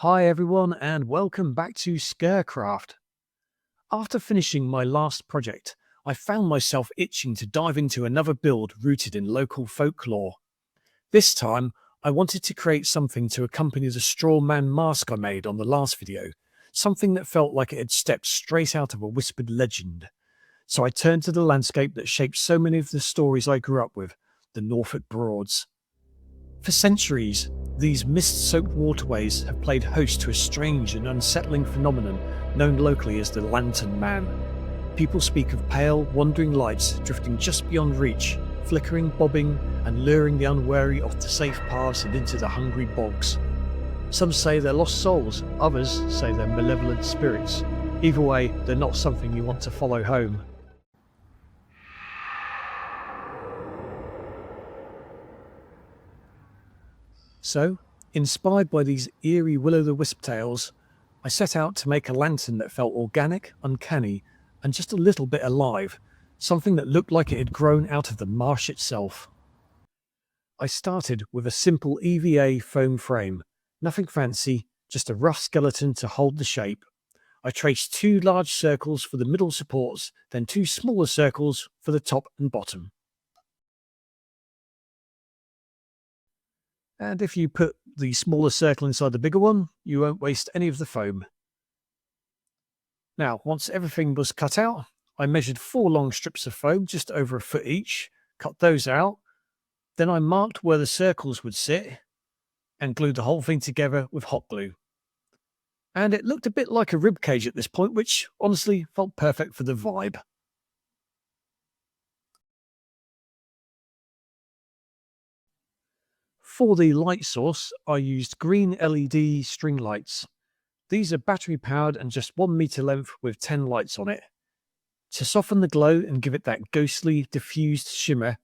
Hi everyone and welcome back to Scarecraft. After finishing my last project, I found myself itching to dive into another build rooted in local folklore. This time, I wanted to create something to accompany the straw man mask I made on the last video, something that felt like it had stepped straight out of a whispered legend. So I turned to the landscape that shaped so many of the stories I grew up with, the Norfolk Broads. For centuries, these mist-soaked waterways have played host to a strange and unsettling phenomenon known locally as the Lantern Man. People speak of pale, wandering lights drifting just beyond reach, flickering, bobbing, and luring the unwary off the safe paths and into the hungry bogs. Some say they're lost souls, others say they're malevolent spirits. Either way, they're not something you want to follow home. So, inspired by these eerie will-o'-the-wisp tales, I set out to make a lantern that felt organic, uncanny, and just a little bit alive, something that looked like it had grown out of the marsh itself. I started with a simple EVA foam frame, nothing fancy, just a rough skeleton to hold the shape. I traced 2 large circles for the middle supports, then 2 smaller circles for the top and bottom. And if you put the smaller circle inside the bigger one, you won't waste any of the foam. Now, once everything was cut out, I measured 4 long strips of foam, just over a foot each, cut those out, then I marked where the circles would sit, and glued the whole thing together with hot glue. And it looked a bit like a rib cage at this point, which honestly felt perfect for the vibe. For the light source, I used green LED string lights. These are battery powered and just 1 meter length with 10 lights on it. To soften the glow and give it that ghostly, diffused shimmer,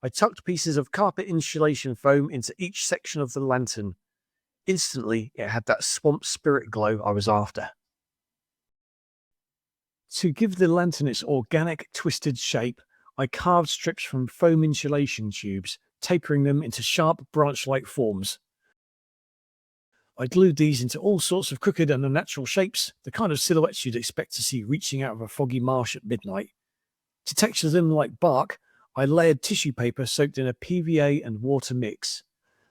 I tucked pieces of carpet insulation foam into each section of the lantern. Instantly, it had that swamp spirit glow I was after. To give the lantern its organic, twisted shape, I carved strips from foam insulation tubes, tapering them into sharp, branch-like forms. I glued these into all sorts of crooked and unnatural shapes, the kind of silhouettes you'd expect to see reaching out of a foggy marsh at midnight. To texture them like bark, I layered tissue paper soaked in a PVA and water mix.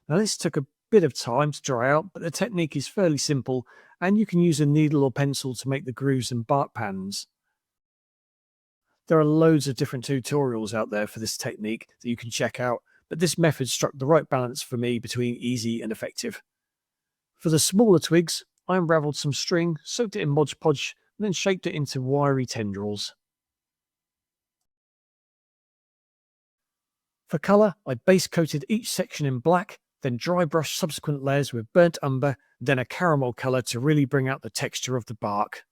Now this took a bit of time to dry out, but the technique is fairly simple, and you can use a needle or pencil to make the grooves and bark patterns. There are loads of different tutorials out there for this technique that you can check out, but this method struck the right balance for me between easy and effective. For the smaller twigs, I unraveled some string, soaked it in Mod Podge, and then shaped it into wiry tendrils. For colour, I base coated each section in black, then dry brushed subsequent layers with burnt umber, then a caramel colour to really bring out the texture of the bark.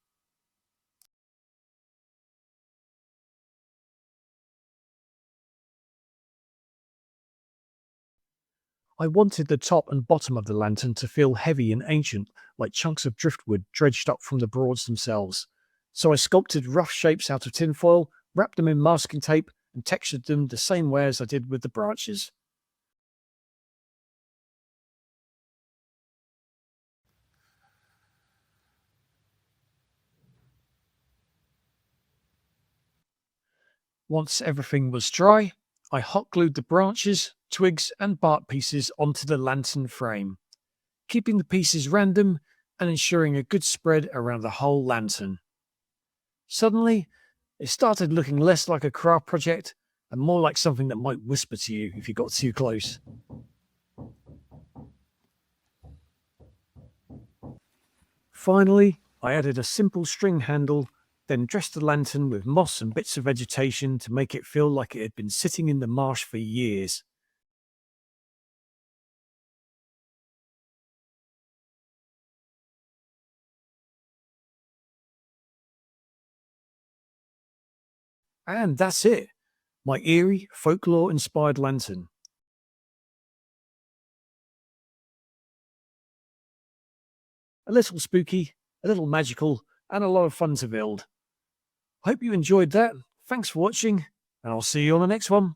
I wanted the top and bottom of the lantern to feel heavy and ancient, like chunks of driftwood dredged up from the Broads themselves. So I sculpted rough shapes out of tinfoil, wrapped them in masking tape, and textured them the same way as I did with the branches. Once everything was dry, I hot glued the branches, twigs, and bark pieces onto the lantern frame, keeping the pieces random and ensuring a good spread around the whole lantern. Suddenly, it started looking less like a craft project and more like something that might whisper to you if you got too close. Finally, I added a simple string handle, then dressed the lantern with moss and bits of vegetation to make it feel like it had been sitting in the marsh for years. And that's it, my eerie, folklore-inspired lantern. A little spooky, a little magical, and a lot of fun to build. Hope you enjoyed that. Thanks for watching, and I'll see you on the next one.